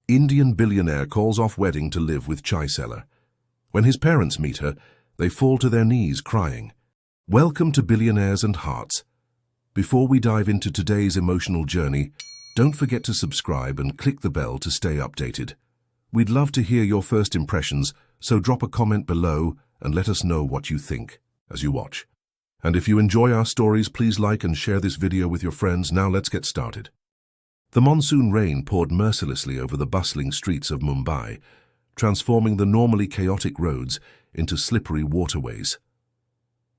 Indian billionaire calls off wedding to live with chai seller. When his parents meet her, they fall to their knees crying. Welcome to Billionaires and Hearts. Before we dive into today's emotional journey, don't forget to subscribe and click the bell to stay updated. We'd love to hear your first impressions, so drop a comment below and let us know what you think as you watch. And if you enjoy our stories, please like and share this video with your friends. Now let's get started. The monsoon rain poured mercilessly over the bustling streets of Mumbai, transforming the normally chaotic roads into slippery waterways.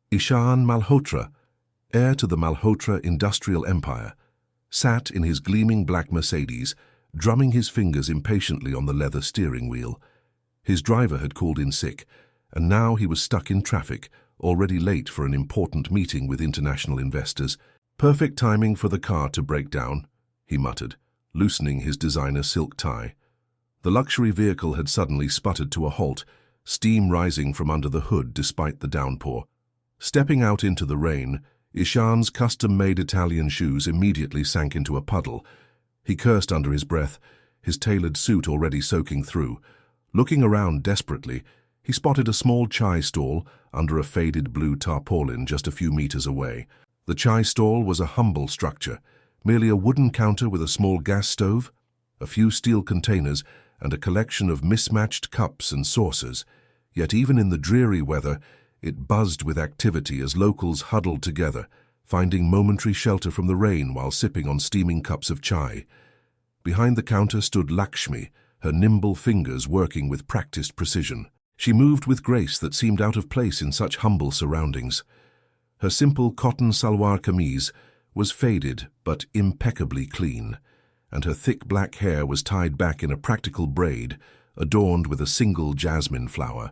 Ishaan Malhotra, heir to the Malhotra industrial empire, sat in his gleaming black Mercedes, drumming his fingers impatiently on the leather steering wheel. His driver had called in sick, and now he was stuck in traffic, already late for an important meeting with international investors. Perfect timing for the car to break down, he muttered, loosening his designer silk tie. The luxury vehicle had suddenly sputtered to a halt, steam rising from under the hood despite the downpour. Stepping out into the rain, Ishaan's custom-made Italian shoes immediately sank into a puddle. He cursed under his breath, his tailored suit already soaking through. Looking around desperately, he spotted a small chai stall under a faded blue tarpaulin just a few meters away. The chai stall was a humble structure, merely a wooden counter with a small gas stove, a few steel containers, and a collection of mismatched cups and saucers. Yet even in the dreary weather, it buzzed with activity as locals huddled together, finding momentary shelter from the rain while sipping on steaming cups of chai. Behind the counter stood Lakshmi, her nimble fingers working with practiced precision. She moved with grace that seemed out of place in such humble surroundings. Her simple cotton salwar kameez was faded but impeccably clean, and her thick black hair was tied back in a practical braid, adorned with a single jasmine flower.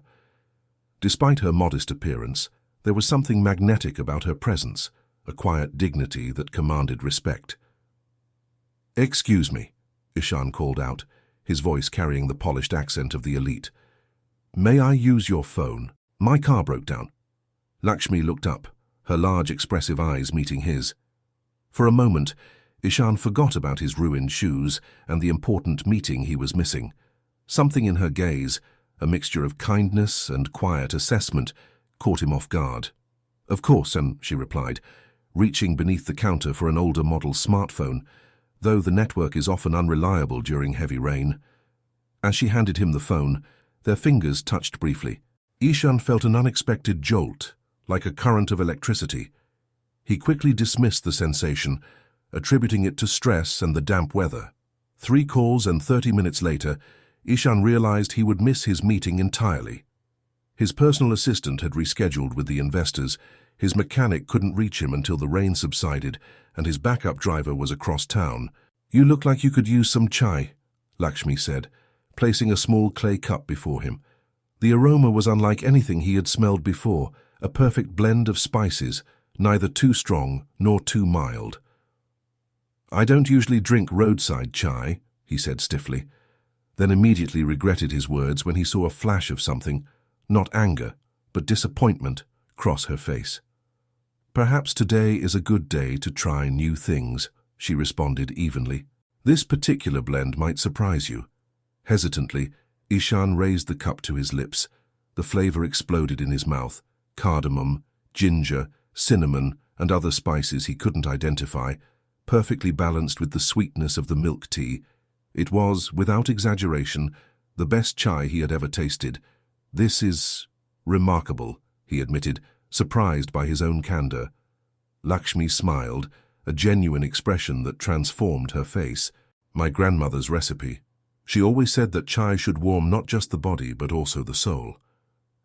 Despite her modest appearance, there was something magnetic about her presence, a quiet dignity that commanded respect. "Excuse me," Ishaan called out, his voice carrying the polished accent of the elite. "May I use your phone? My car broke down." Lakshmi looked up, her large expressive eyes meeting his. For a moment, Ishaan forgot about his ruined shoes and the important meeting he was missing. Something in her gaze, a mixture of kindness and quiet assessment, caught him off guard. "Of course," she replied, reaching beneath the counter for an older model smartphone, though the network is often unreliable during heavy rain. As she handed him the phone, their fingers touched briefly. Ishaan felt an unexpected jolt, like a current of electricity. He quickly dismissed the sensation, attributing it to stress and the damp weather. 3 calls and 30 minutes later, Ishaan realized he would miss his meeting entirely. His personal assistant had rescheduled with the investors, his mechanic couldn't reach him until the rain subsided, and his backup driver was across town. "You look like you could use some chai," Lakshmi said, placing a small clay cup before him. The aroma was unlike anything he had smelled before, a perfect blend of spices, neither too strong nor too mild. "I don't usually drink roadside chai," he said stiffly, then immediately regretted his words when he saw a flash of something, not anger, but disappointment, cross her face. "Perhaps today is a good day to try new things," she responded evenly. "This particular blend might surprise you." Hesitantly, Ishaan raised the cup to his lips. The flavor exploded in his mouth. Cardamom, ginger, cinnamon, and other spices he couldn't identify, perfectly balanced with the sweetness of the milk tea. It was, without exaggeration, the best chai he had ever tasted. "This is remarkable," he admitted, surprised by his own candor. Lakshmi smiled, a genuine expression that transformed her face. "My grandmother's recipe. She always said that chai should warm not just the body but also the soul."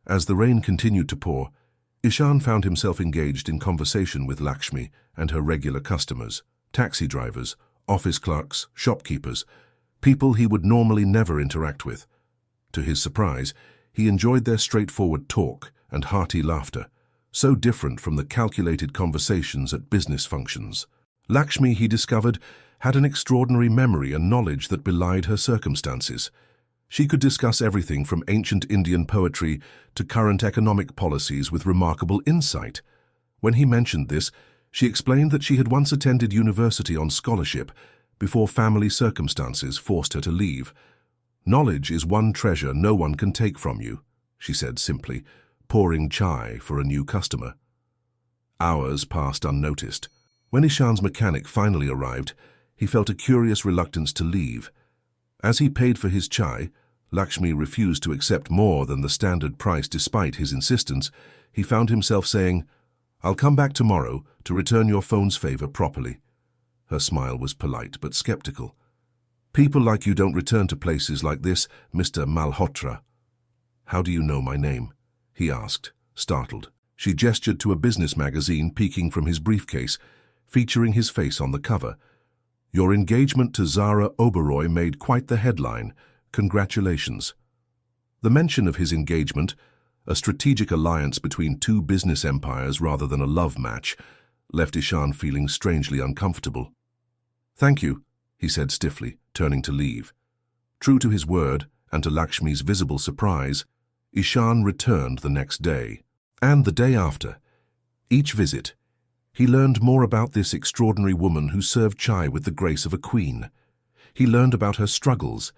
As the rain continued to pour, Ishaan found himself engaged in conversation with Lakshmi and her regular customers, taxi drivers, office clerks, shopkeepers, people he would normally never interact with. To his surprise, he enjoyed their straightforward talk and hearty laughter, so different from the calculated conversations at business functions. Lakshmi, he discovered, had an extraordinary memory and knowledge that belied her circumstances. She could discuss everything from ancient Indian poetry to current economic policies with remarkable insight. When he mentioned this, she explained that she had once attended university on scholarship before family circumstances forced her to leave, "Knowledge is one treasure no one can take from you," she said simply, pouring chai for a new customer. Hours passed unnoticed. When Ishaan's mechanic finally arrived, he felt a curious reluctance to leave. As he paid for his chai, Lakshmi refused to accept more than the standard price despite his insistence. He found himself saying, "I'll come back tomorrow to return your phone's favor properly." Her smile was polite but skeptical. "People like you don't return to places like this, Mr. Malhotra." "How do you know my name?" he asked, startled. She gestured to a business magazine peeking from his briefcase, featuring his face on the cover. "Your engagement to Zara Oberoi made quite the headline. Congratulations." The mention of his engagement, a strategic alliance between two business empires rather than a love match, left Ishaan feeling strangely uncomfortable. "Thank you," he said stiffly, turning to leave. True to his word, and to Lakshmi's visible surprise, Ishaan returned the next day, and the day after. Each visit, he learned more about this extraordinary woman who served chai with the grace of a queen. He learned about her struggles,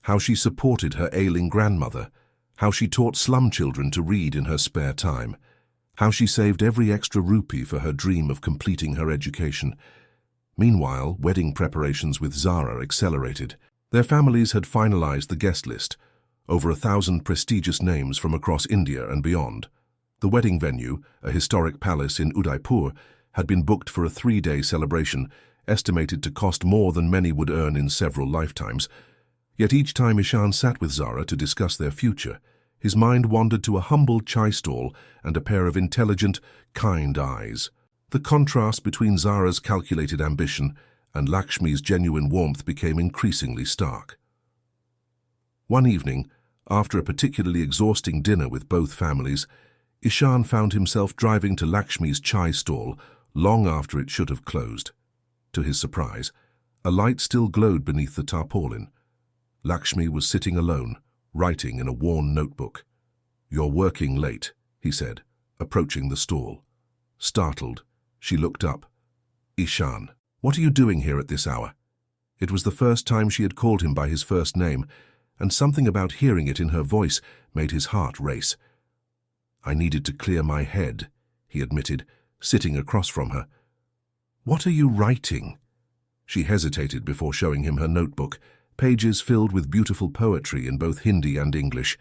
how she supported her ailing grandmother, how she taught slum children to read in her spare time, how she saved every extra rupee for her dream of completing her education. Meanwhile, wedding preparations with Zara accelerated. Their families had finalized the guest list, over 1,000 prestigious names from across India and beyond. The wedding venue, a historic palace in Udaipur, had been booked for a 3-day celebration, estimated to cost more than many would earn in several lifetimes. Yet each time Ishaan sat with Zara to discuss their future, his mind wandered to a humble chai stall and a pair of intelligent, kind eyes. The contrast between Zara's calculated ambition and Lakshmi's genuine warmth became increasingly stark. One evening, after a particularly exhausting dinner with both families, Ishaan found himself driving to Lakshmi's chai stall long after it should have closed. To his surprise, a light still glowed beneath the tarpaulin. Lakshmi was sitting alone, writing in a worn notebook. "You're working late," he said, approaching the stall. Startled, she looked up. "Ishaan, what are you doing here at this hour?" It was the first time she had called him by his first name, and something about hearing it in her voice made his heart race. "I needed to clear my head," he admitted, sitting across from her. "What are you writing?" She hesitated before showing him her notebook, pages filled with beautiful poetry in both Hindi and English.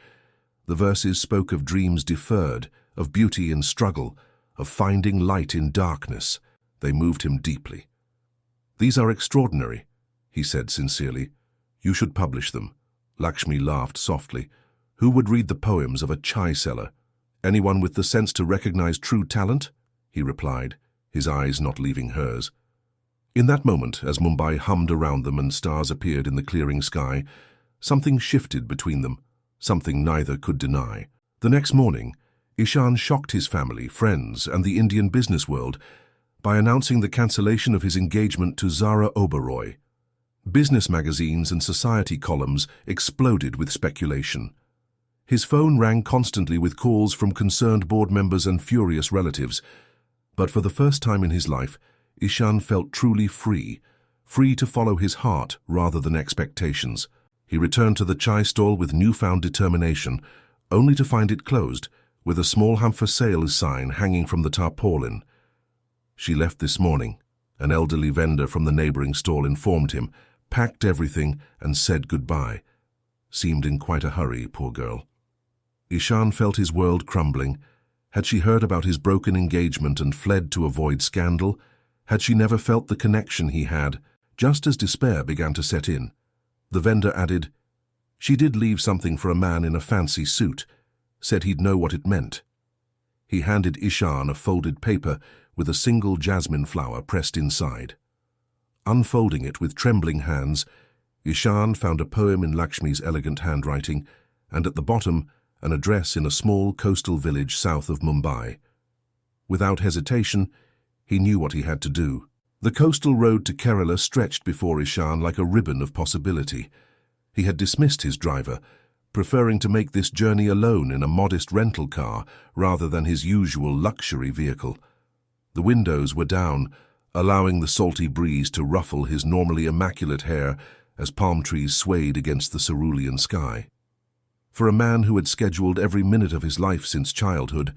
The verses spoke of dreams deferred, of beauty in struggle, of finding light in darkness. They moved him deeply. "These are extraordinary," he said sincerely. "You should publish them." Lakshmi laughed softly. "Who would read the poems of a chai seller?" "Anyone with the sense to recognize true talent," he replied, his eyes not leaving hers. In that moment, as Mumbai hummed around them and stars appeared in the clearing sky, something shifted between them, something neither could deny. The next morning, Ishaan shocked his family, friends, and the Indian business world by announcing the cancellation of his engagement to Zara Oberoi. Business magazines and society columns exploded with speculation. His phone rang constantly with calls from concerned board members and furious relatives. But for the first time in his life, Ishaan felt truly free to follow his heart rather than expectations. He returned to the chai stall with newfound determination, only to find it closed, with a small "Ham for sale" sign hanging from the tarpaulin. "She left this morning," an elderly vendor from the neighboring stall informed him, packed everything and said goodbye. Seemed in quite a hurry, poor girl. Ishaan felt his world crumbling. Had she heard about his broken engagement and fled to avoid scandal? Had she never felt the connection he had, just as despair began to set in? The vendor added, "She did leave something for a man in a fancy suit. Said he'd know what it meant." He handed Ishaan a folded paper with a single jasmine flower pressed inside. Unfolding it with trembling hands, Ishaan found a poem in Lakshmi's elegant handwriting, and at the bottom, an address in a small coastal village south of Mumbai. Without hesitation, he knew what he had to do. The coastal road to Kerala stretched before Ishaan like a ribbon of possibility. He had dismissed his driver, preferring to make this journey alone in a modest rental car rather than his usual luxury vehicle. The windows were down, allowing the salty breeze to ruffle his normally immaculate hair as palm trees swayed against the cerulean sky. For a man who had scheduled every minute of his life since childhood,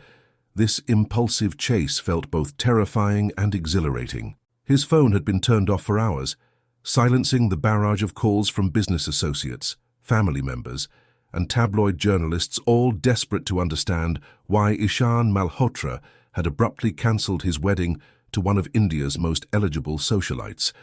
this impulsive chase felt both terrifying and exhilarating. His phone had been turned off for hours, silencing the barrage of calls from business associates, family members, and tabloid journalists, all desperate to understand why Ishaan Malhotra had abruptly cancelled his wedding to one of India's most eligible socialites.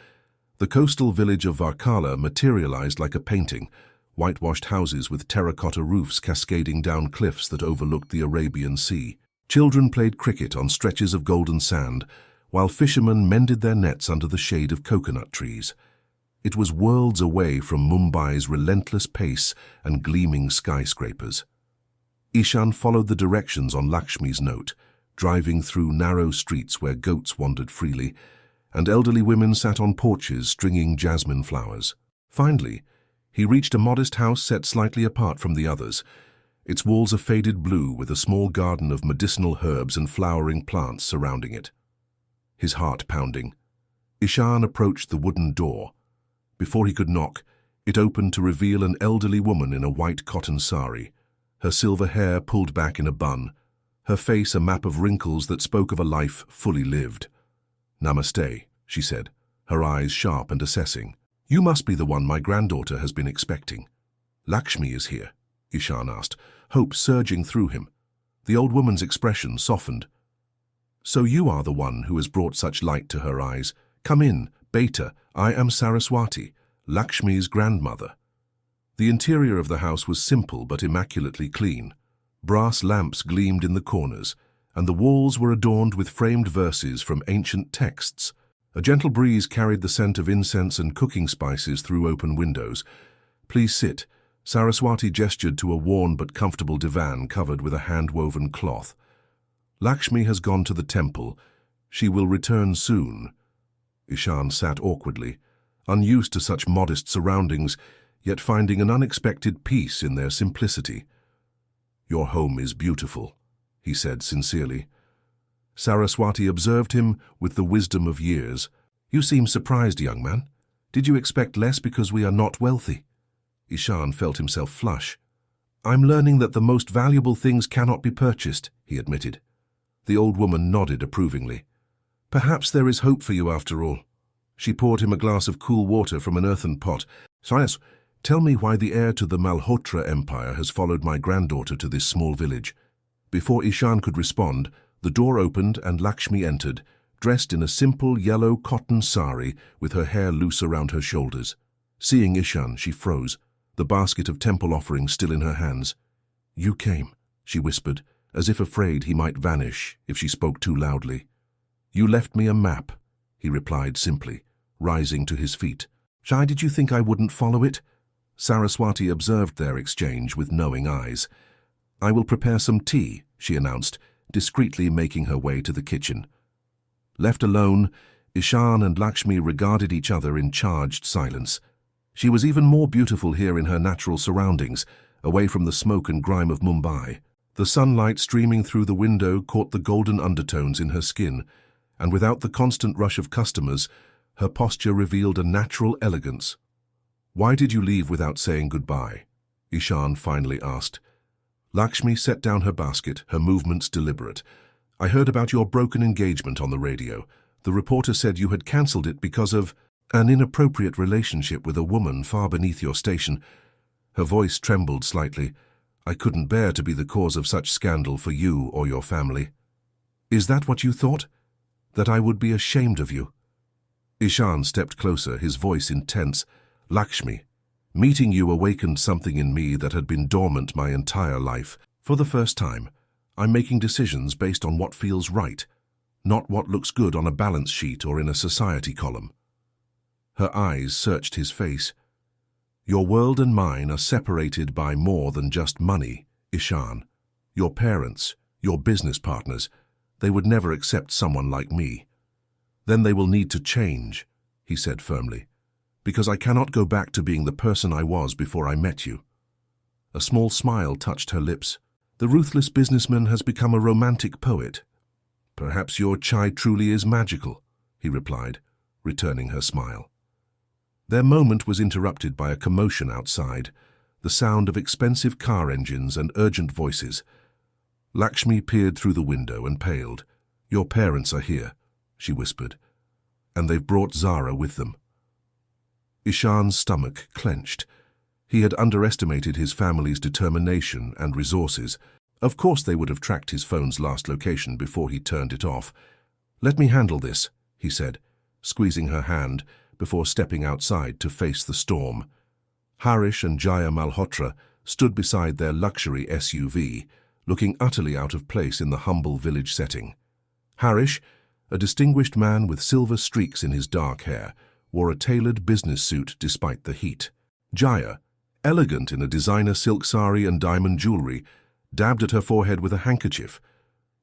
The coastal village of Varkala materialized like a painting, whitewashed houses with terracotta roofs cascading down cliffs that overlooked the Arabian Sea. Children played cricket on stretches of golden sand, while fishermen mended their nets under the shade of coconut trees. It was worlds away from Mumbai's relentless pace and gleaming skyscrapers. Ishaan followed the directions on Lakshmi's note, driving through narrow streets where goats wandered freely, and elderly women sat on porches stringing jasmine flowers. Finally, he reached a modest house set slightly apart from the others, its walls a faded blue with a small garden of medicinal herbs and flowering plants surrounding it. His heart pounding, Ishaan approached the wooden door. Before he could knock, it opened to reveal an elderly woman in a white cotton sari, her silver hair pulled back in a bun, her face a map of wrinkles that spoke of a life fully lived. "Namaste," she said, her eyes sharp and assessing. "You must be the one my granddaughter has been expecting." "Lakshmi is here?" Ishaan asked, hope surging through him. The old woman's expression softened. "So you are the one who has brought such light to her eyes. Come in, Beta. I am Saraswati, Lakshmi's grandmother." The interior of the house was simple but immaculately clean. Brass lamps gleamed in the corners, and the walls were adorned with framed verses from ancient texts. A gentle breeze carried the scent of incense and cooking spices through open windows. "Please sit." Saraswati gestured to a worn but comfortable divan covered with a hand-woven cloth. "Lakshmi has gone to the temple. She will return soon." Ishaan sat awkwardly, unused to such modest surroundings, yet finding an unexpected peace in their simplicity. "Your home is beautiful," he said sincerely. Saraswati observed him with the wisdom of years. "You seem surprised, young man. Did you expect less because we are not wealthy?" Ishaan felt himself flush. "I'm learning that the most valuable things cannot be purchased," he admitted. The old woman nodded approvingly. "Perhaps there is hope for you after all." She poured him a glass of cool water from an earthen pot. "Science, tell me why the heir to the Malhotra empire has followed my granddaughter to this small village." Before Ishaan could respond, the door opened and Lakshmi entered, dressed in a simple yellow cotton sari with her hair loose around her shoulders. Seeing Ishaan, she froze, the basket of temple offerings still in her hands. "You came," she whispered, as if afraid he might vanish if she spoke too loudly. "You left me a map," he replied simply, rising to his feet. "Why did you think I wouldn't follow it?" Saraswati observed their exchange with knowing eyes. "I will prepare some tea," she announced, discreetly making her way to the kitchen. Left alone, Ishaan and Lakshmi regarded each other in charged silence. She was even more beautiful here in her natural surroundings, away from the smoke and grime of Mumbai. The sunlight streaming through the window caught the golden undertones in her skin, and without the constant rush of customers, her posture revealed a natural elegance. "Why did you leave without saying goodbye?" Ishaan finally asked. Lakshmi set down her basket, her movements deliberate. "I heard about your broken engagement on the radio. The reporter said you had cancelled it because of an inappropriate relationship with a woman far beneath your station." Her voice trembled slightly. "I couldn't bear to be the cause of such scandal for you or your family." "Is that what you thought? That I would be ashamed of you?" Ishaan stepped closer, his voice intense. "Lakshmi, meeting you awakened something in me that had been dormant my entire life. For the first time, I'm making decisions based on what feels right, not what looks good on a balance sheet or in a society column." Her eyes searched his face. "Your world and mine are separated by more than just money, Ishaan. Your parents, your business partners, they would never accept someone like me." "Then they will need to change," he said firmly, "because I cannot go back to being the person I was before I met you." A small smile touched her lips. "The ruthless businessman has become a romantic poet." "Perhaps your chai truly is magical," he replied, returning her smile. Their moment was interrupted by a commotion outside, the sound of expensive car engines and urgent voices. Lakshmi peered through the window and paled. "Your parents are here," she whispered, "and they've brought Zara with them." Ishaan's stomach clenched. He had underestimated his family's determination and resources. Of course they would have tracked his phone's last location before he turned it off. "Let me handle this," he said, squeezing her hand before stepping outside to face the storm. Harish and Jaya Malhotra stood beside their luxury SUV, looking utterly out of place in the humble village setting. Harish, a distinguished man with silver streaks in his dark hair, wore a tailored business suit despite the heat. Jaya, elegant in a designer silk sari and diamond jewelry, dabbed at her forehead with a handkerchief.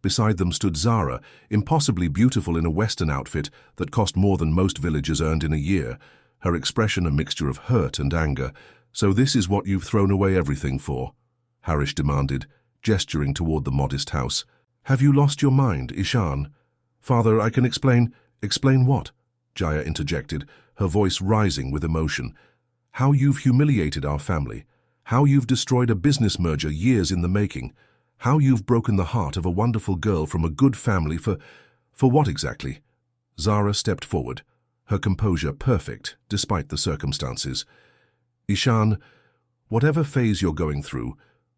Beside them stood Zara, impossibly beautiful in a Western outfit that cost more than most villagers earned in a year, her expression a mixture of hurt and anger. "So this is what you've thrown away everything for?" Harish demanded, gesturing toward the modest house. "Have you lost your mind, Ishaan?" "Father, I can explain." "Explain what?" Jaya interjected, her voice rising with emotion. "How you've humiliated our family. How you've destroyed a business merger years in the making. How you've broken the heart of a wonderful girl from a good family for what exactly?" Zara stepped forward, her composure perfect despite the circumstances. "Ishaan, whatever phase you're going through,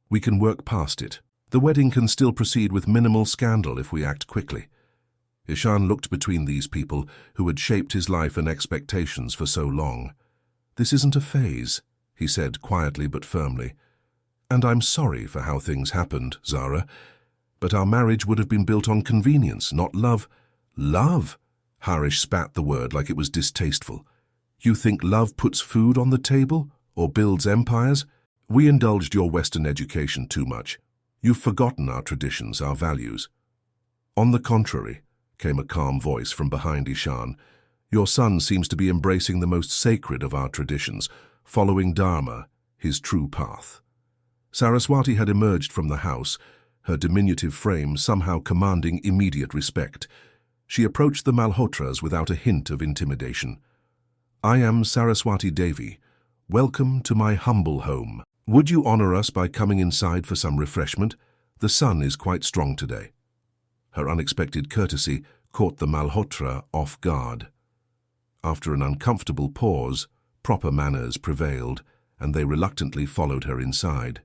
we can work past it. The wedding can still proceed with minimal scandal if we act quickly." Ishaan looked between these people who had shaped his life and expectations for so long. "This isn't a phase," he said quietly but firmly. "And I'm sorry for how things happened, Zara. But our marriage would have been built on convenience, not love." "Love?" Harish spat the word like it was distasteful. "You think love puts food on the table or builds empires? We indulged your Western education too much. You've forgotten our traditions, our values." "On the contrary," came a calm voice from behind Ishaan, "your son seems to be embracing the most sacred of our traditions, following Dharma, his true path." Saraswati had emerged from the house, her diminutive frame somehow commanding immediate respect. She approached the Malhotras without a hint of intimidation. "I am Saraswati Devi. Welcome to my humble home. Would you honor us by coming inside for some refreshment? The sun is quite strong today." Her unexpected courtesy caught the Malhotra off guard. After an uncomfortable pause, proper manners prevailed, and they reluctantly followed her inside.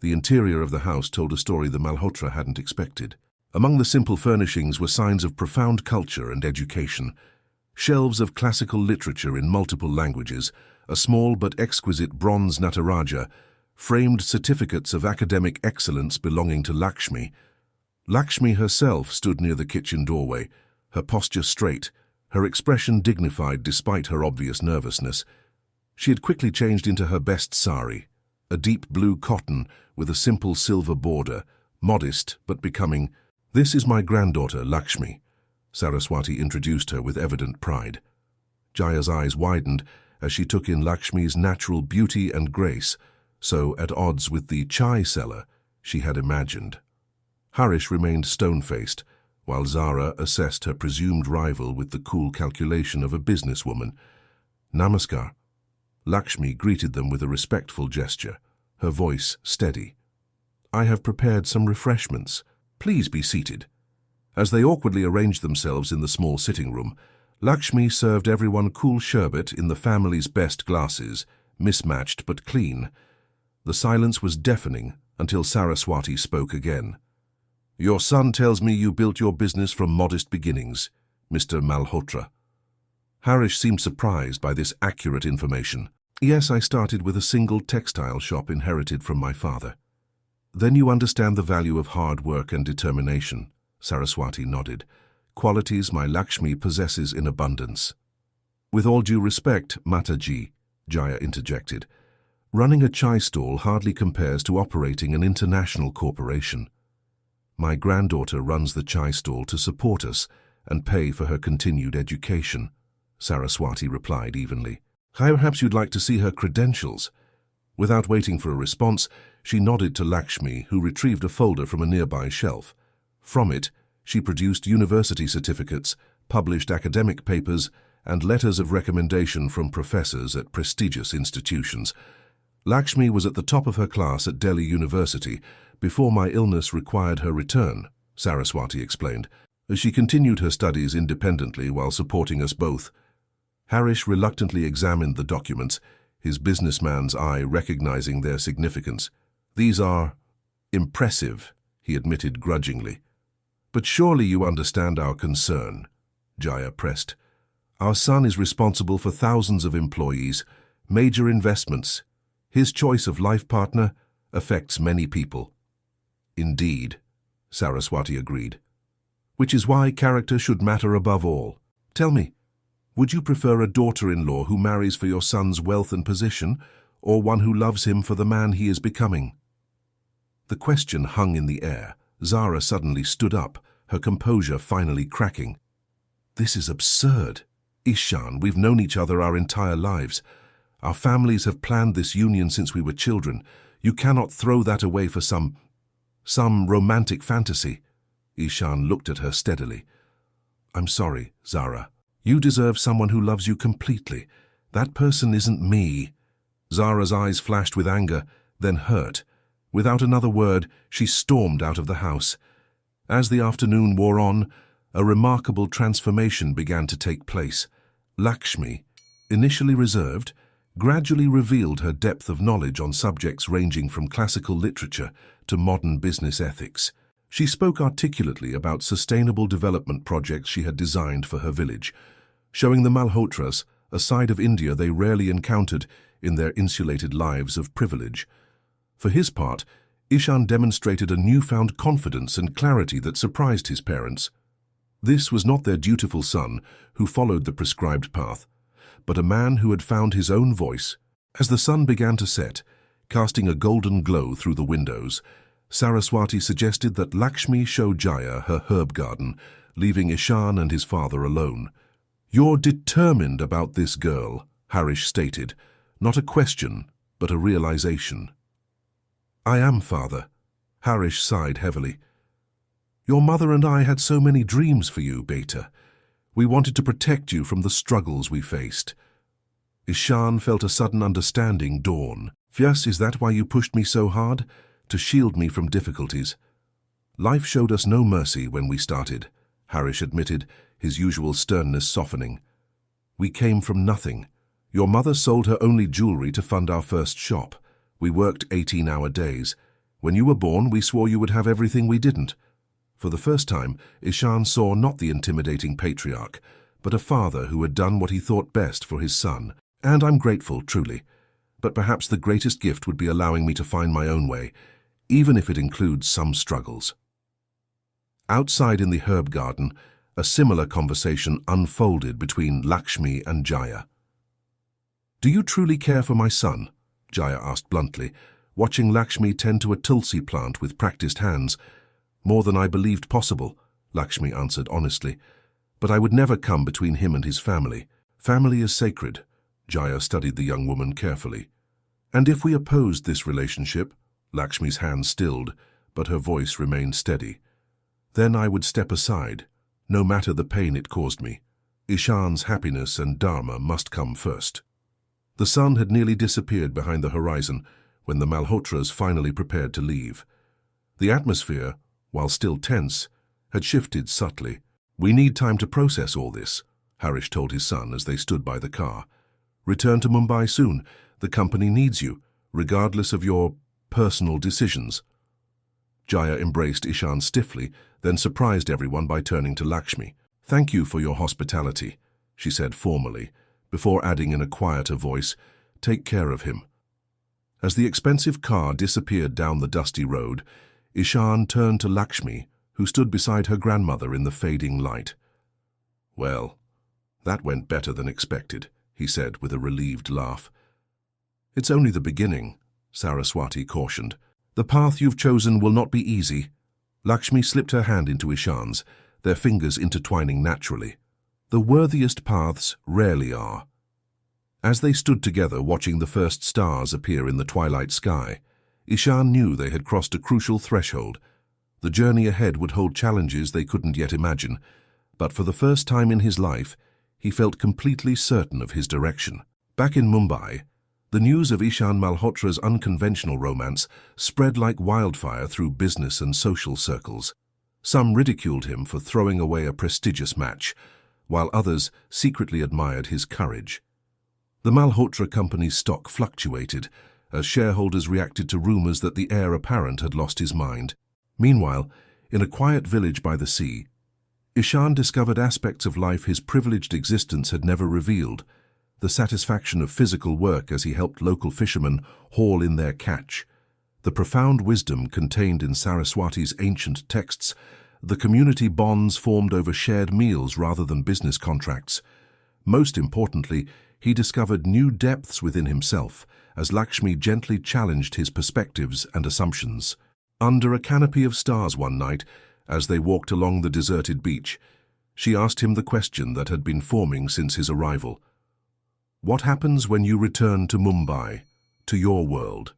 The interior of the house told a story the Malhotra hadn't expected. Among the simple furnishings were signs of profound culture and education. Shelves of classical literature in multiple languages, a small but exquisite bronze Nataraja, framed certificates of academic excellence belonging to Lakshmi. Lakshmi herself stood near the kitchen doorway, her posture straight, her expression dignified despite her obvious nervousness. She had quickly changed into her best sari, a deep blue cotton with a simple silver border, modest but becoming. "This is my granddaughter, Lakshmi," Saraswati introduced her with evident pride. Jaya's eyes widened as she took in Lakshmi's natural beauty and grace, so at odds with the chai seller she had imagined. Harish remained stone-faced, while Zara assessed her presumed rival with the cool calculation of a businesswoman. "Namaskar." Lakshmi greeted them with a respectful gesture, her voice steady. "I have prepared some refreshments. Please be seated." As they awkwardly arranged themselves in the small sitting room, Lakshmi served everyone cool sherbet in the family's best glasses, mismatched but clean. The silence was deafening until Saraswati spoke again. "Your son tells me you built your business from modest beginnings, Mr. Malhotra." Harish seemed surprised by this accurate information. "Yes, I started with a single textile shop inherited from my father." "Then you understand the value of hard work and determination," Saraswati nodded, "qualities my Lakshmi possesses in abundance." "With all due respect, Mataji," Jaya interjected, "running a chai stall hardly compares to operating an international corporation." "My granddaughter runs the chai stall to support us and pay for her continued education," Saraswati replied evenly. "Perhaps you'd like to see her credentials." Without waiting for a response, she nodded to Lakshmi, who retrieved a folder from a nearby shelf. From it, she produced university certificates, published academic papers, and letters of recommendation from professors at prestigious institutions. Lakshmi was at the top of her class at Delhi University before my illness required her return, Saraswati explained, as she continued her studies independently while supporting us both. Harish reluctantly examined the documents, his businessman's eye recognizing their significance. "These are impressive," he admitted grudgingly. "But surely you understand our concern," Jaya pressed. "Our son is responsible for thousands of employees, major investments. His choice of life partner affects many people." "Indeed," Saraswati agreed. "Which is why character should matter above all. Tell me, would you prefer a daughter-in-law who marries for your son's wealth and position, or one who loves him for the man he is becoming?" The question hung in the air. Zara suddenly stood up, her composure finally cracking. "This is absurd. Ishaan, we've known each other our entire lives. Our families have planned this union since we were children. You cannot throw that away for some romantic fantasy." Ishaan looked at her steadily. "I'm sorry, Zara. You deserve someone who loves you completely. That person isn't me." Zara's eyes flashed with anger, then hurt. Without another word, she stormed out of the house. As the afternoon wore on, a remarkable transformation began to take place. Lakshmi, initially reserved, gradually revealed her depth of knowledge on subjects ranging from classical literature to modern business ethics. She spoke articulately about sustainable development projects she had designed for her village, showing the Malhotras a side of India they rarely encountered in their insulated lives of privilege. For his part, Ishaan demonstrated a newfound confidence and clarity that surprised his parents. This was not their dutiful son who followed the prescribed path, but a man who had found his own voice. As the sun began to set, casting a golden glow through the windows, Saraswati suggested that Lakshmi show Jaya her herb garden, leaving Ishaan and his father alone. "You're determined about this girl," Harish stated, not a question, but a realization. "I am, father." Harish sighed heavily. "Your mother and I had so many dreams for you, Beta. We wanted to protect you from the struggles we faced." Ishaan felt a sudden understanding dawn. "Vyas, is that why you pushed me so hard? To shield me from difficulties?" "Life showed us no mercy when we started," Harish admitted, his usual sternness softening. "We came from nothing. Your mother sold her only jewelry to fund our first shop. We worked 18-hour days. When you were born, we swore you would have everything we didn't." For the first time, Ishaan saw not the intimidating patriarch, but a father who had done what he thought best for his son. "And I'm grateful, truly. But perhaps the greatest gift would be allowing me to find my own way, even if it includes some struggles." Outside in the herb garden, a similar conversation unfolded between Lakshmi and Jaya. "Do you truly care for my son?" Jaya asked bluntly, watching Lakshmi tend to a tulsi plant with practiced hands. "More than I believed possible," Lakshmi answered honestly. "But I would never come between him and his family. Family is sacred." Jaya studied the young woman carefully. "And if we opposed this relationship," Lakshmi's hand stilled, but her voice remained steady, "then I would step aside, no matter the pain it caused me. Ishaan's happiness and dharma must come first." The sun had nearly disappeared behind the horizon when the Malhotras finally prepared to leave. The atmosphere, while still tense, had shifted subtly. "We need time to process all this," Harish told his son as they stood by the car. "Return to Mumbai soon. The company needs you, regardless of your personal decisions." Jaya embraced Ishaan stiffly, then surprised everyone by turning to Lakshmi. "Thank you for your hospitality," she said formally, before adding in a quieter voice, "Take care of him." As the expensive car disappeared down the dusty road, Ishaan turned to Lakshmi, who stood beside her grandmother in the fading light. "Well, that went better than expected," he said with a relieved laugh. "It's only the beginning," Saraswati cautioned. "The path you've chosen will not be easy." Lakshmi slipped her hand into Ishaan's, their fingers intertwining naturally. "The worthiest paths rarely are." As they stood together watching the first stars appear in the twilight sky, Ishaan knew they had crossed a crucial threshold. The journey ahead would hold challenges they couldn't yet imagine, but for the first time in his life, He felt completely certain of his direction. Back in Mumbai, the news of Ishaan Malhotra's unconventional romance spread like wildfire through business and social circles. Some ridiculed him for throwing away a prestigious match, while others secretly admired his courage. The Malhotra company's stock fluctuated as shareholders reacted to rumors that the heir apparent had lost his mind. Meanwhile, in a quiet village by the sea, Ishaan discovered aspects of life his privileged existence had never revealed: the satisfaction of physical work as he helped local fishermen haul in their catch, the profound wisdom contained in Saraswati's ancient texts, the community bonds formed over shared meals rather than business contracts. Most importantly, he discovered new depths within himself as Lakshmi gently challenged his perspectives and assumptions. Under a canopy of stars one night, as they walked along the deserted beach, she asked him the question that had been forming since his arrival. "What happens when you return to Mumbai, to your world?"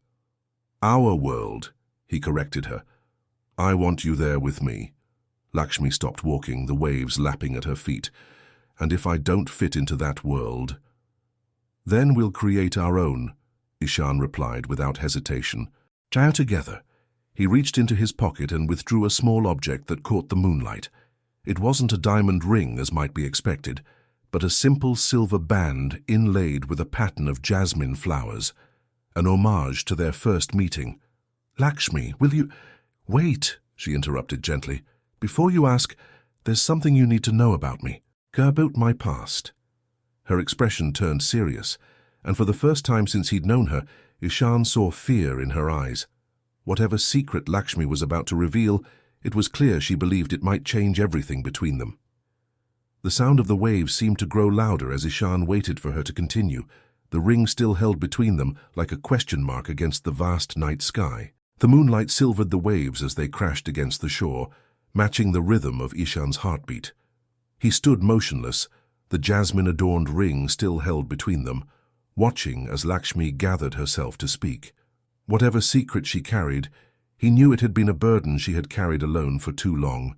"Our world," he corrected her. "I want you there with me." Lakshmi stopped walking, the waves lapping at her feet. "And if I don't fit into that world?" "Then we'll create our own," Ishaan replied without hesitation. "Chow together." He reached into his pocket and withdrew a small object that caught the moonlight. It wasn't a diamond ring, as might be expected, but a simple silver band inlaid with a pattern of jasmine flowers, an homage to their first meeting. "Lakshmi, will you—" "Wait," she interrupted gently. "Before you ask, there's something you need to know about me. About my past." Her expression turned serious, and for the first time since he'd known her, Ishaan saw fear in her eyes. Whatever secret Lakshmi was about to reveal, it was clear she believed it might change everything between them. The sound of the waves seemed to grow louder as Ishaan waited for her to continue, the ring still held between them like a question mark against the vast night sky. The moonlight silvered the waves as they crashed against the shore, matching the rhythm of Ishaan's heartbeat. He stood motionless, the jasmine-adorned ring still held between them, watching as Lakshmi gathered herself to speak. Whatever secret she carried, he knew it had been a burden she had carried alone for too long.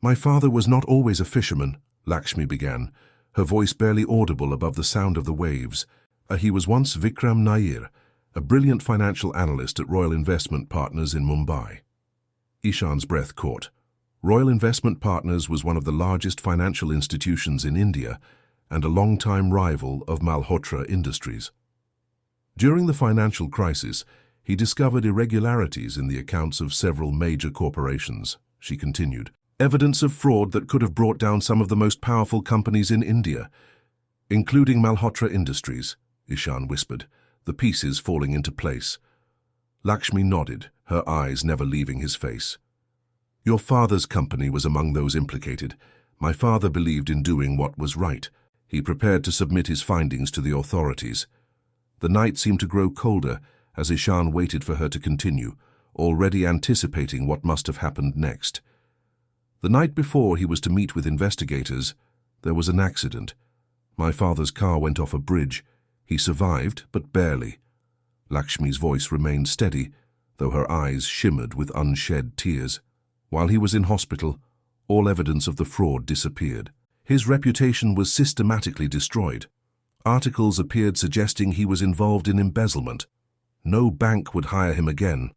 "My father was not always a fisherman," Lakshmi began, her voice barely audible above the sound of the waves. He was once Vikram Nair, a brilliant financial analyst at Royal Investment Partners in Mumbai. Ishaan's breath caught. Royal Investment Partners was one of the largest financial institutions in India and a long-time rival of Malhotra Industries. During the financial crisis, he discovered irregularities in the accounts of several major corporations, she continued. "Evidence of fraud that could have brought down some of the most powerful companies in India, including Malhotra Industries," Ishaan whispered, the pieces falling into place. Lakshmi nodded, her eyes never leaving his face. "Your father's company was among those implicated. My father believed in doing what was right. He prepared to submit his findings to the authorities." The night seemed to grow colder as Ishaan waited for her to continue, already anticipating what must have happened next. "The night before he was to meet with investigators, there was an accident. My father's car went off a bridge. He survived, but barely." Lakshmi's voice remained steady, though her eyes shimmered with unshed tears. "While he was in hospital, all evidence of the fraud disappeared. His reputation was systematically destroyed. Articles appeared suggesting he was involved in embezzlement. No bank would hire him again."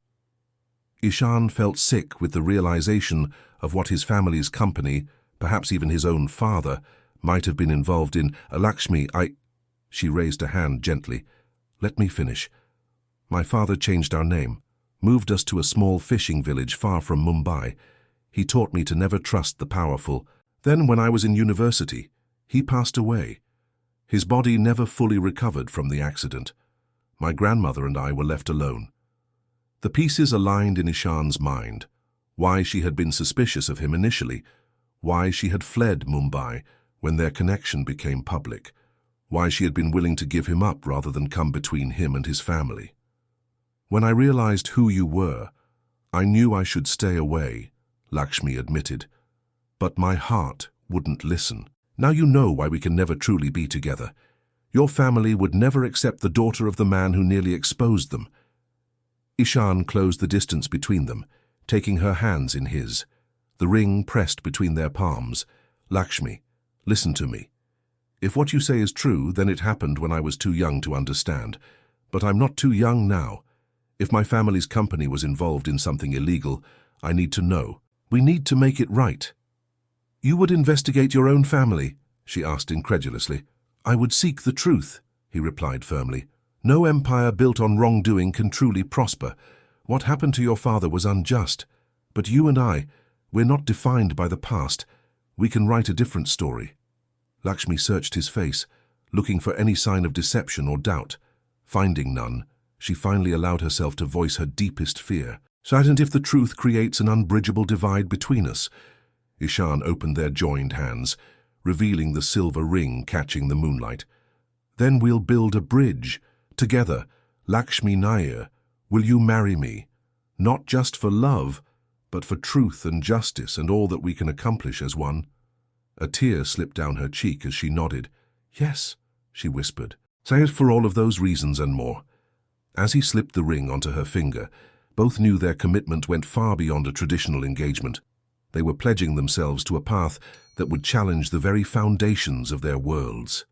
Ishaan felt sick with the realization of what his family's company, perhaps even his own father, might have been involved in. "Lakshmi, She raised a hand gently. "Let me finish. My father changed our name, moved us to a small fishing village far from Mumbai. He taught me to never trust the powerful. Then, when I was in university, he passed away. His body never fully recovered from the accident. My grandmother and I were left alone." The pieces aligned in Ishaan's mind. Why she had been suspicious of him initially, why she had fled Mumbai when their connection became public, why she had been willing to give him up rather than come between him and his family. "When I realized who you were, I knew I should stay away," Lakshmi admitted. "But my heart wouldn't listen. Now you know why we can never truly be together. Your family would never accept the daughter of the man who nearly exposed them." Ishaan closed the distance between them, taking her hands in his, the ring pressed between their palms. "Lakshmi, listen to me. If what you say is true, then it happened when I was too young to understand. But I'm not too young now. If my family's company was involved in something illegal, I need to know. We need to make it right. You would investigate your own family? She asked incredulously. I would seek the truth, he replied firmly. No empire built on wrongdoing can truly prosper. What happened to your father was unjust. But you and we're not defined by the past. We can write a different story. Lakshmi searched his face, looking for any sign of deception or doubt. Finding none, she finally allowed herself to voice her deepest fear. And if the truth creates an unbridgeable divide between us? Ishaan opened their joined hands, revealing the silver ring catching the moonlight. Then we'll build a bridge. Together, Lakshmi Nair, will you marry me? Not just for love, but for truth and justice and all that we can accomplish as one. A tear slipped down her cheek as she nodded. Yes, she whispered. Say it for all of those reasons and more. As he slipped the ring onto her finger, both knew their commitment went far beyond a traditional engagement. They were pledging themselves to a path that would challenge the very foundations of their worlds.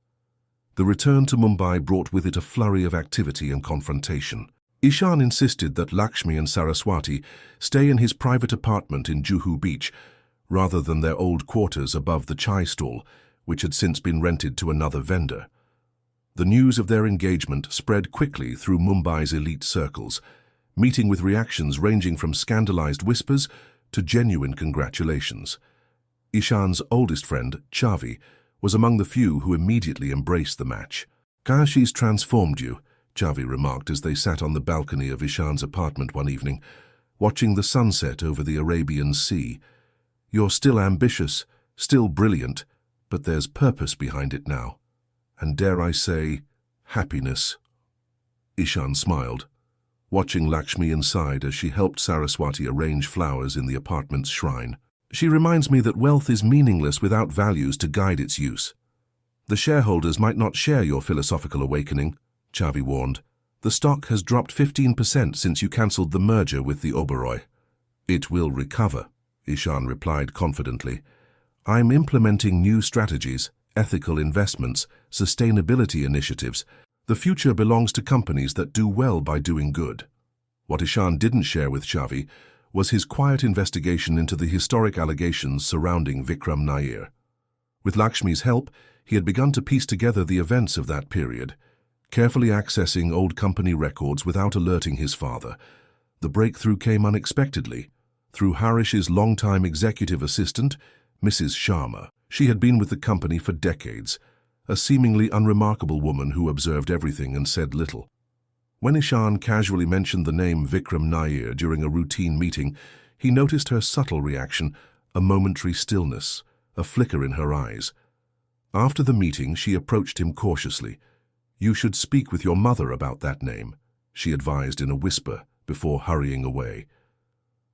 The return to Mumbai brought with it a flurry of activity and confrontation. Ishaan insisted that Lakshmi and Saraswati stay in his private apartment in Juhu Beach, rather than their old quarters above the chai stall, which had since been rented to another vendor. The news of their engagement spread quickly through Mumbai's elite circles, meeting with reactions ranging from scandalized whispers to genuine congratulations. Ishaan's oldest friend, Chavi, was among the few who immediately embraced the match. Kashi's transformed you, Chavi remarked as they sat on the balcony of Ishaan's apartment one evening, watching the sunset over the Arabian Sea. You're still ambitious, still brilliant, but there's purpose behind it now. And dare I say, happiness. Ishaan smiled, watching Lakshmi inside as she helped Saraswati arrange flowers in the apartment's shrine. She reminds me that wealth is meaningless without values to guide its use. The shareholders might not share your philosophical awakening, Chavi warned. The stock has dropped 15% since you cancelled the merger with the Oberoi. It will recover, Ishaan replied confidently. I'm implementing new strategies, ethical investments, sustainability initiatives. The future belongs to companies that do well by doing good. What Ishaan didn't share with Chavi was his quiet investigation into the historic allegations surrounding Vikram Nair. With Lakshmi's help, he had begun to piece together the events of that period, carefully accessing old company records without alerting his father. The breakthrough came unexpectedly, through Harish's longtime executive assistant, Mrs. Sharma. She had been with the company for decades, a seemingly unremarkable woman who observed everything and said little. When Ishaan casually mentioned the name Vikram Nair during a routine meeting, he noticed her subtle reaction, a momentary stillness, a flicker in her eyes. After the meeting, she approached him cautiously. You should speak with your mother about that name, she advised in a whisper before hurrying away.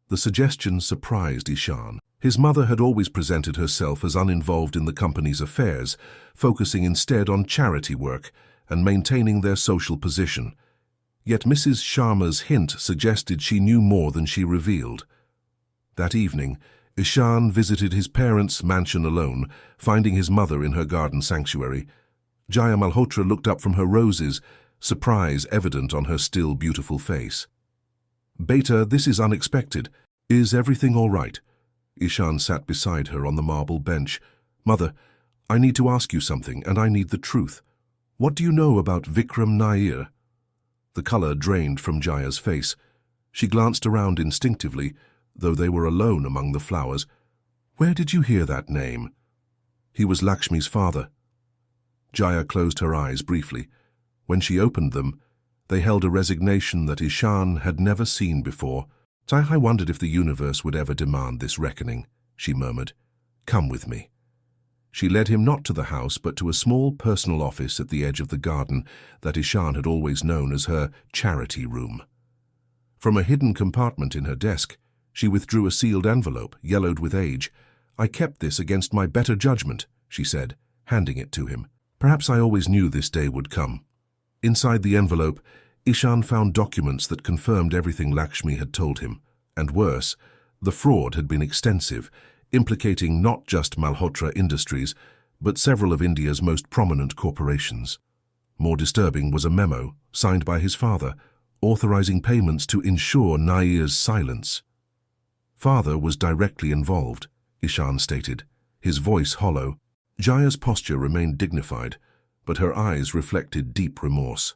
The suggestion surprised Ishaan. His mother had always presented herself as uninvolved in the company's affairs, focusing instead on charity work and maintaining their social position. Yet Mrs. Sharma's hint suggested she knew more than she revealed. That evening, Ishaan visited his parents' mansion alone, finding his mother in her garden sanctuary. Jaya Malhotra looked up from her roses, surprise evident on her still beautiful face. Beta, this is unexpected. Is everything all right? Ishaan sat beside her on the marble bench. Mother, I need to ask you something, and I need the truth. What do you know about Vikram Nair? The color drained from Jaya's face. She glanced around instinctively, though they were alone among the flowers. Where did you hear that name? He was Lakshmi's father. Jaya closed her eyes briefly. When she opened them, they held a resignation that Ishaan had never seen before. I wondered if the universe would ever demand this reckoning, she murmured. Come with me. She led him not to the house, but to a small personal office at the edge of the garden that Ishaan had always known as her charity room. From a hidden compartment in her desk, she withdrew a sealed envelope, yellowed with age. I kept this against my better judgment, she said, handing it to him. Perhaps I always knew this day would come. Inside the envelope, Ishaan found documents that confirmed everything Lakshmi had told him. And worse, the fraud had been extensive, implicating not just Malhotra Industries, but several of India's most prominent corporations. More disturbing was a memo, signed by his father, authorizing payments to ensure Nair's silence. Father was directly involved, Ishaan stated, his voice hollow. Jaya's posture remained dignified, but her eyes reflected deep remorse.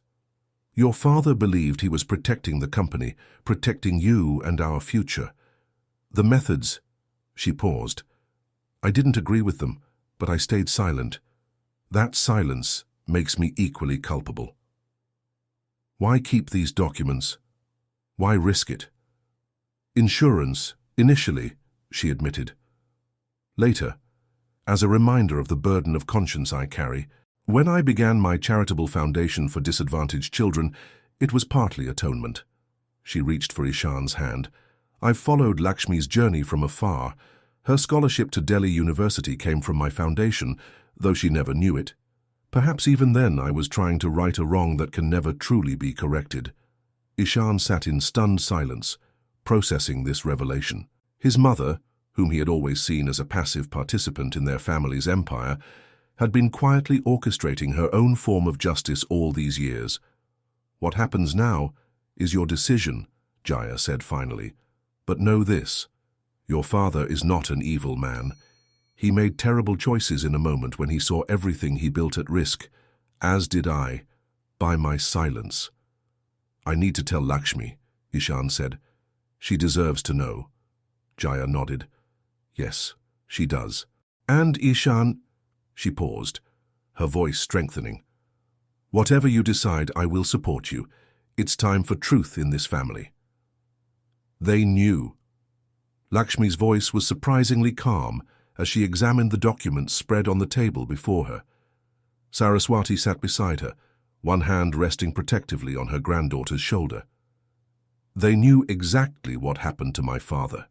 Your father believed he was protecting the company, protecting you and our future. The methods, she paused. I didn't agree with them, but I stayed silent. That silence makes me equally culpable. Why keep these documents? Why risk it? Insurance, initially, she admitted. Later, as a reminder of the burden of conscience I carry, when I began my charitable foundation for disadvantaged children, it was partly atonement. She reached for Ishaan's hand. I've followed Lakshmi's journey from afar. Her scholarship to Delhi University came from my foundation, though she never knew it. Perhaps even then I was trying to right a wrong that can never truly be corrected. Ishaan sat in stunned silence, processing this revelation. His mother, whom he had always seen as a passive participant in their family's empire, had been quietly orchestrating her own form of justice all these years. What happens now is your decision, Jaya said finally. But know this, your father is not an evil man. He made terrible choices in a moment when he saw everything he built at risk, as did I, by my silence. I need to tell Lakshmi, Ishaan said. She deserves to know. Jaya nodded. Yes, she does. And Ishaan, she paused, her voice strengthening. Whatever you decide, I will support you. It's time for truth in this family. They knew. Lakshmi's voice was surprisingly calm as she examined the documents spread on the table before her. Saraswati sat beside her, one hand resting protectively on her granddaughter's shoulder. They knew exactly what happened to my father.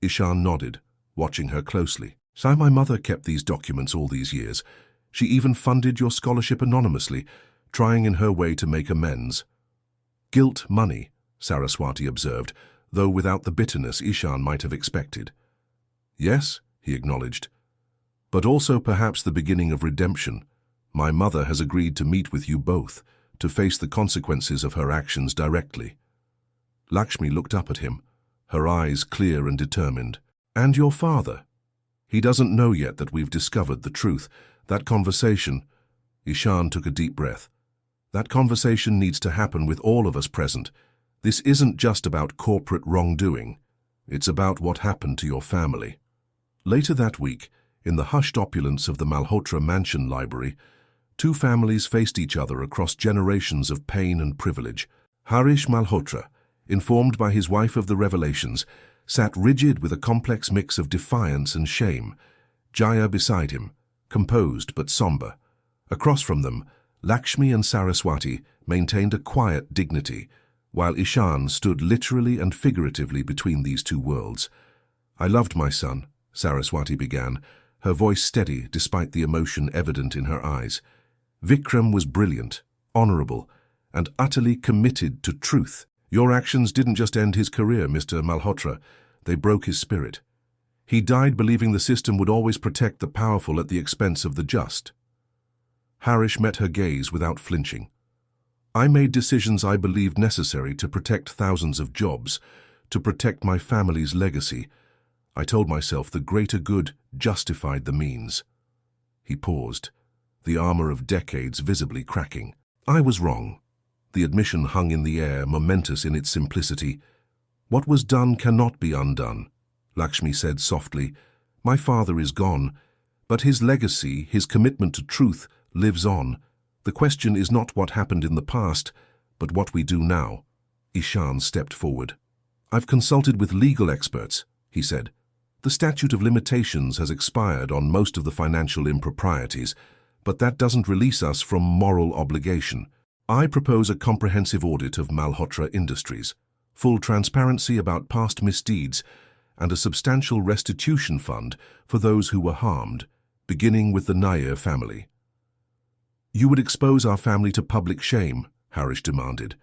Ishaan nodded, watching her closely. So my mother kept these documents all these years. She even funded your scholarship anonymously, trying in her way to make amends. Guilt money, Saraswati observed, though without the bitterness Ishaan might have expected. Yes, he acknowledged, but also perhaps the beginning of redemption. My mother has agreed to meet with you both, to face the consequences of her actions directly. Lakshmi looked up at him, her eyes clear and determined. And your father? He doesn't know yet that we've discovered the truth. That conversation, Ishaan took a deep breath. That conversation needs to happen with all of us present. This isn't just about corporate wrongdoing. It's about what happened to your family. Later that week, in the hushed opulence of the Malhotra mansion library, two families faced each other across generations of pain and privilege. Harish Malhotra, informed by his wife of the revelations, sat rigid with a complex mix of defiance and shame. Jaya beside him, composed but somber. Across from them, Lakshmi and Saraswati maintained a quiet dignity, while Ishaan stood literally and figuratively between these two worlds. I loved my son, Saraswati began, her voice steady despite the emotion evident in her eyes. Vikram was brilliant, honorable, and utterly committed to truth. Your actions didn't just end his career, Mr. Malhotra. They broke his spirit. He died believing the system would always protect the powerful at the expense of the just. Harish met her gaze without flinching. I made decisions I believed necessary to protect thousands of jobs, to protect my family's legacy. I told myself the greater good justified the means. He paused, the armor of decades visibly cracking. I was wrong. The admission hung in the air, momentous in its simplicity. What was done cannot be undone, Lakshmi said softly. My father is gone, but his legacy, his commitment to truth, lives on. The question is not what happened in the past, but what we do now. Ishaan stepped forward. I've consulted with legal experts, he said. The statute of limitations has expired on most of the financial improprieties, but that doesn't release us from moral obligation. I propose a comprehensive audit of Malhotra Industries, full transparency about past misdeeds, and a substantial restitution fund for those who were harmed, beginning with the Nair family. You would expose our family to public shame, Harish demanded,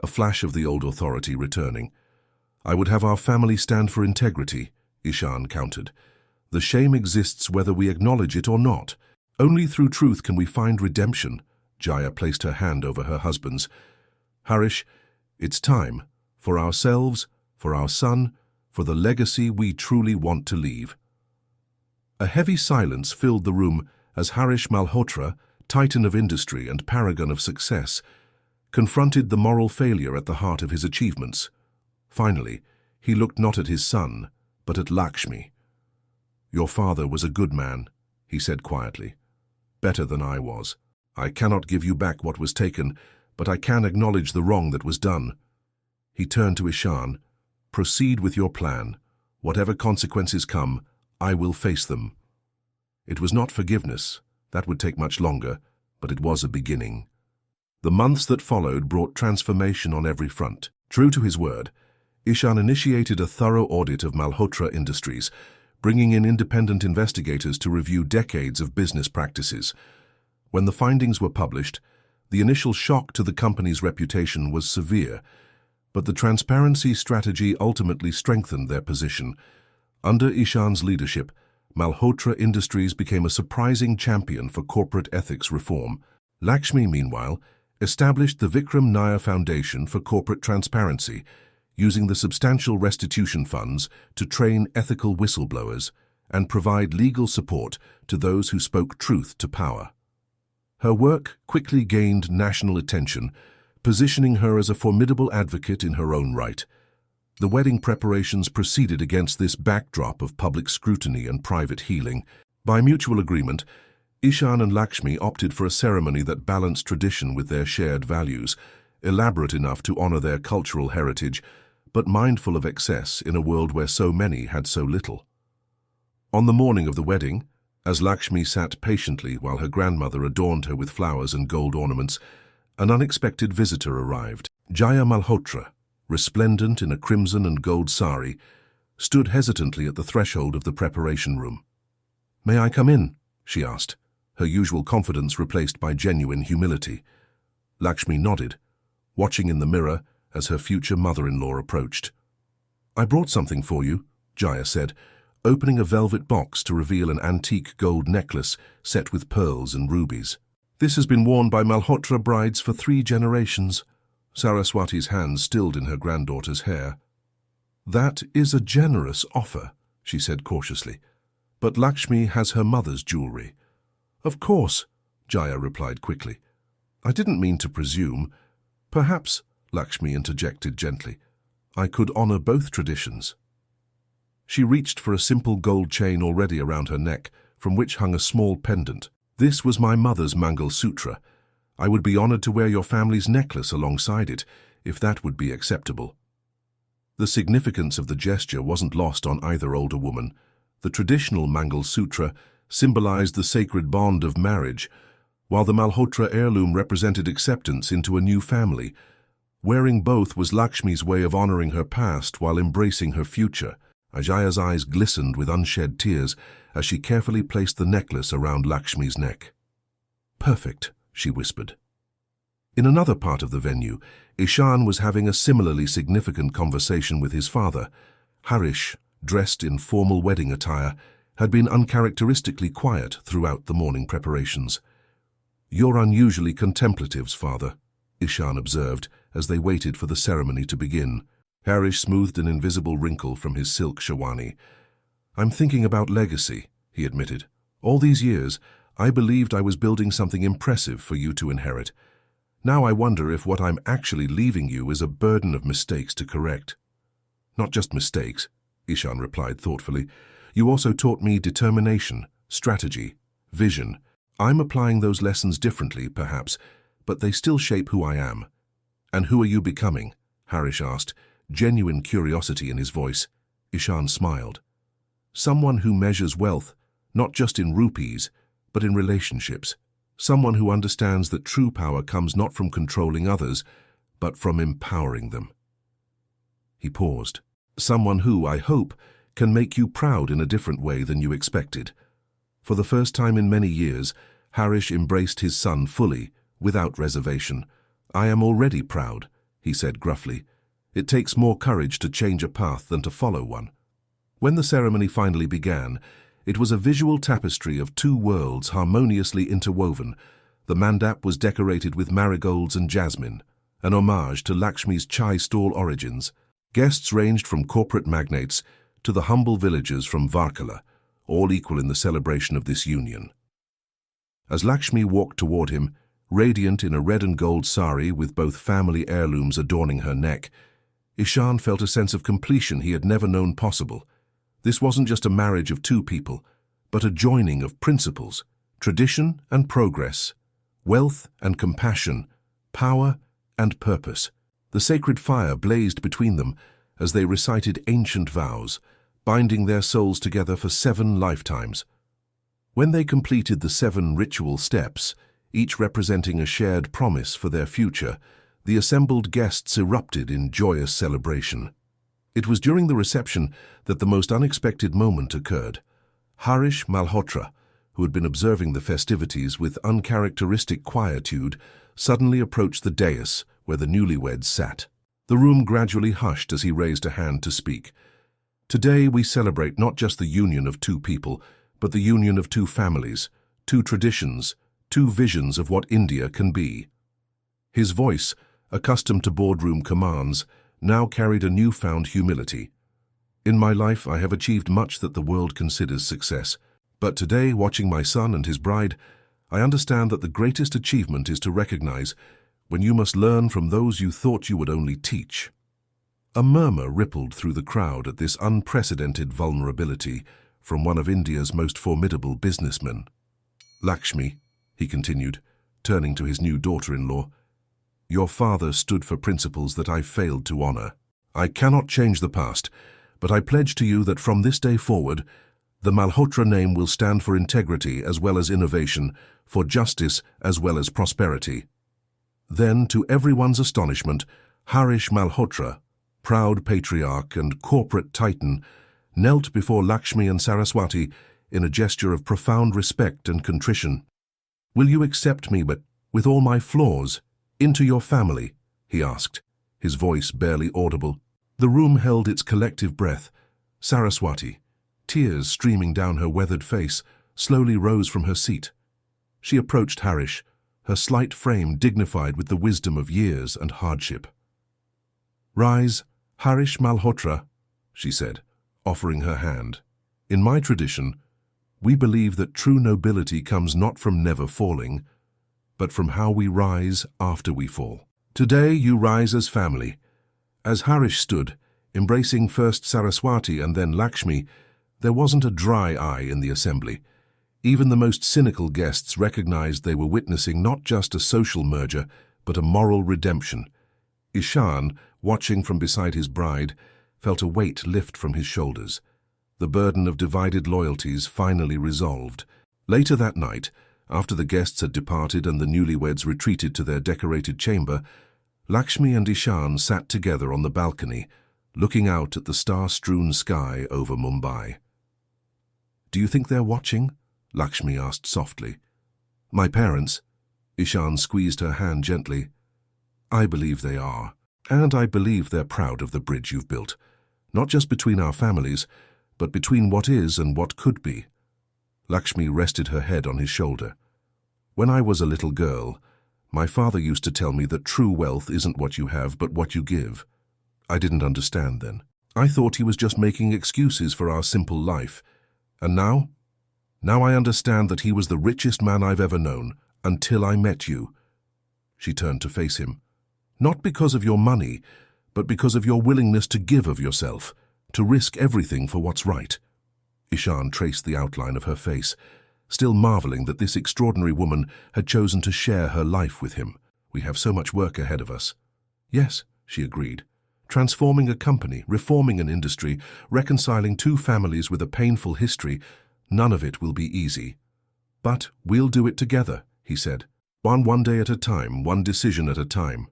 a flash of the old authority returning. I would have our family stand for integrity, Ishaan countered. The shame exists whether we acknowledge it or not. Only through truth can we find redemption. Jaya placed her hand over her husband's. Harish, it's time. For ourselves, for our son, for the legacy we truly want to leave. A heavy silence filled the room as Harish Malhotra, titan of industry and paragon of success, confronted the moral failure at the heart of his achievements. Finally, he looked not at his son, but at Lakshmi. "Your father was a good man," he said quietly. "Better than I was. I cannot give you back what was taken, but I can acknowledge the wrong that was done." He turned to Ishaan. "Proceed with your plan. Whatever consequences come, I will face them." It was not forgiveness. That would take much longer, but it was a beginning. The months that followed brought transformation on every front. True to his word, Ishaan initiated a thorough audit of Malhotra Industries, bringing in independent investigators to review decades of business practices. When the findings were published, the initial shock to the company's reputation was severe, but the transparency strategy ultimately strengthened their position. Under Ishaan's leadership, Malhotra Industries became a surprising champion for corporate ethics reform. Lakshmi, meanwhile, established the Vikram Nair Foundation for Corporate Transparency, using the substantial restitution funds to train ethical whistleblowers and provide legal support to those who spoke truth to power. Her work quickly gained national attention, positioning her as a formidable advocate in her own right. The wedding preparations proceeded against this backdrop of public scrutiny and private healing. By mutual agreement, Ishaan and Lakshmi opted for a ceremony that balanced tradition with their shared values, elaborate enough to honor their cultural heritage, but mindful of excess in a world where so many had so little. On the morning of the wedding, as Lakshmi sat patiently while her grandmother adorned her with flowers and gold ornaments, an unexpected visitor arrived. Jaya Malhotra, resplendent in a crimson and gold sari, stood hesitantly at the threshold of the preparation room. "May I come in?" she asked, her usual confidence replaced by genuine humility. Lakshmi nodded, watching in the mirror as her future mother-in-law approached. "I brought something for you," Jaya said, opening a velvet box to reveal an antique gold necklace set with pearls and rubies. "This has been worn by Malhotra brides for 3 generations." Saraswati's hands stilled in her granddaughter's hair. "That is a generous offer," she said cautiously. "But Lakshmi has her mother's jewelry." "Of course," Jaya replied quickly. "I didn't mean to presume. Perhaps," Lakshmi interjected gently, "I could honor both traditions." She reached for a simple gold chain already around her neck, from which hung a small pendant. "This was my mother's Mangal Sutra. I would be honored to wear your family's necklace alongside it, if that would be acceptable." The significance of the gesture wasn't lost on either older woman. The traditional Mangal Sutra symbolized the sacred bond of marriage, while the Malhotra heirloom represented acceptance into a new family. Wearing both was Lakshmi's way of honoring her past while embracing her future. Ajaya's eyes glistened with unshed tears as she carefully placed the necklace around Lakshmi's neck. "Perfect," she whispered. In another part of the venue, Ishaan was having a similarly significant conversation with his father. Harish, dressed in formal wedding attire, had been uncharacteristically quiet throughout the morning preparations. "You're unusually contemplative, father," Ishaan observed as they waited for the ceremony to begin. Harish smoothed an invisible wrinkle from his silk shawani. "I'm thinking about legacy," he admitted. "All these years, I believed I was building something impressive for you to inherit. Now I wonder if what I'm actually leaving you is a burden of mistakes to correct." "Not just mistakes," Ishaan replied thoughtfully. "You also taught me determination, strategy, vision. I'm applying those lessons differently, perhaps, but they still shape who I am." "And who are you becoming?" Harish asked, genuine curiosity in his voice. Ishaan smiled. "Someone who measures wealth, not just in rupees, but in relationships. Someone who understands that true power comes not from controlling others, but from empowering them." He paused. "Someone who, I hope, can make you proud in a different way than you expected." For the first time in many years, Harish embraced his son fully, without reservation. "I am already proud," he said gruffly. "It takes more courage to change a path than to follow one." When the ceremony finally began, It was a visual tapestry of two worlds harmoniously interwoven. The mandap was decorated with marigolds and jasmine, an homage to Lakshmi's chai stall origins. Guests ranged from corporate magnates to the humble villagers from Varkala, all equal in the celebration of this union. As Lakshmi walked toward him, radiant in a red and gold sari with both family heirlooms adorning her neck, Ishaan felt a sense of completion he had never known possible. This wasn't just a marriage of two people, but a joining of principles, tradition and progress, wealth and compassion, power and purpose. The sacred fire blazed between them as they recited ancient vows, binding their souls together for 7 lifetimes. When they completed the 7 ritual steps, each representing a shared promise for their future, the assembled guests erupted in joyous celebration. It was during the reception that the most unexpected moment occurred. Ishaan Malhotra, who had been observing the festivities with uncharacteristic quietude, suddenly approached the dais where the newlyweds sat. The room gradually hushed as he raised a hand to speak. Today we celebrate not just the union of two people, but the union of two families, two traditions, two visions of what India can be. His voice, accustomed to boardroom commands, now carried a newfound humility. In my life I have achieved much that the world considers success, but today, watching my son and his bride, I understand that the greatest achievement is to recognize when you must learn from those you thought you would only teach. A murmur rippled through the crowd at this unprecedented vulnerability from one of India's most formidable businessmen. Lakshmi, he continued, turning to his new daughter-in-law, your father stood for principles that I failed to honor. I cannot change the past, but I pledge to you that from this day forward, the Malhotra name will stand for integrity as well as innovation, for justice as well as prosperity. Then, to everyone's astonishment, Ishaan Malhotra, proud patriarch and corporate titan, knelt before Lakshmi and Saraswati in a gesture of profound respect and contrition. Will you accept me, but with all my flaws, into your family? He asked, his voice barely audible. The room held its collective breath. Saraswati, tears streaming down her weathered face, slowly rose from her seat. She approached Ishaan, her slight frame dignified with the wisdom of years and hardship. Rise, Ishaan Malhotra, she said, offering her hand. In my tradition, we believe that true nobility comes not from never falling, but from how we rise after we fall. Today you rise as family. As Ishaan stood, embracing first Saraswati and then Lakshmi, there wasn't a dry eye in the assembly. Even the most cynical guests recognized they were witnessing not just a social merger, but a moral redemption. Ishaan, watching from beside his bride, felt a weight lift from his shoulders. The burden of divided loyalties finally resolved. Later that night, after the guests had departed and the newlyweds retreated to their decorated chamber, Lakshmi and Ishaan sat together on the balcony, looking out at the star-strewn sky over Mumbai. Do you think they're watching? Lakshmi asked softly. My parents. Ishaan squeezed her hand gently. I believe they are, and I believe they're proud of the bridge you've built, not just between our families, but between what is and what could be. Lakshmi rested her head on his shoulder. When I was a little girl, my father used to tell me that true wealth isn't what you have, but what you give. I didn't understand then. I thought he was just making excuses for our simple life. And now? Now I understand that he was the richest man I've ever known, until I met you. She turned to face him. Not because of your money, but because of your willingness to give of yourself, to risk everything for what's right. Ishaan traced the outline of her face, still marveling that this extraordinary woman had chosen to share her life with him. We have so much work ahead of us. Yes, she agreed. Transforming a company, reforming an industry, reconciling two families with a painful history, none of it will be easy. But we'll do it together, he said. One day at a time, one decision at a time.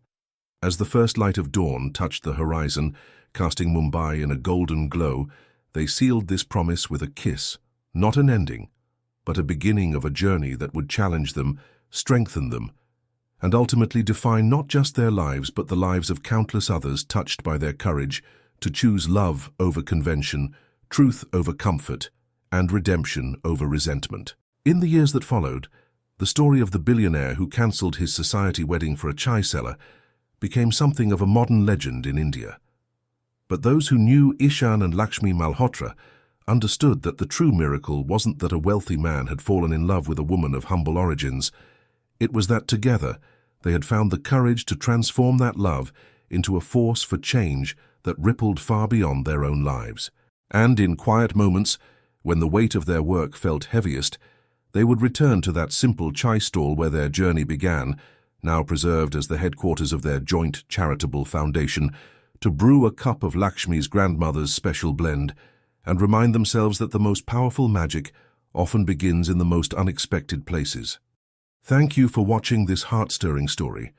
As the first light of dawn touched the horizon, casting Mumbai in a golden glow, they sealed this promise with a kiss, not an ending, but a beginning of a journey that would challenge them, strengthen them, and ultimately define not just their lives but the lives of countless others touched by their courage to choose love over convention, truth over comfort, and redemption over resentment. In the years that followed, the story of the billionaire who cancelled his society wedding for a chai seller became something of a modern legend in India. But those who knew Ishaan and Lakshmi Malhotra understood that the true miracle wasn't that a wealthy man had fallen in love with a woman of humble origins. It was that together they had found the courage to transform that love into a force for change that rippled far beyond their own lives. And in quiet moments, when the weight of their work felt heaviest, they would return to that simple chai stall where their journey began, now preserved as the headquarters of their joint charitable foundation, to brew a cup of Lakshmi's grandmother's special blend and remind themselves that the most powerful magic often begins in the most unexpected places. Thank you for watching this heart-stirring story.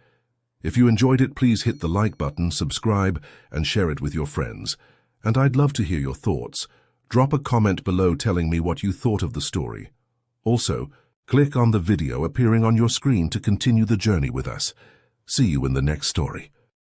If you enjoyed it, please hit the like button, subscribe, and share it with your friends. And I'd love to hear your thoughts. Drop a comment below telling me what you thought of the story. Also, click on the video appearing on your screen to continue the journey with us. See you in the next story.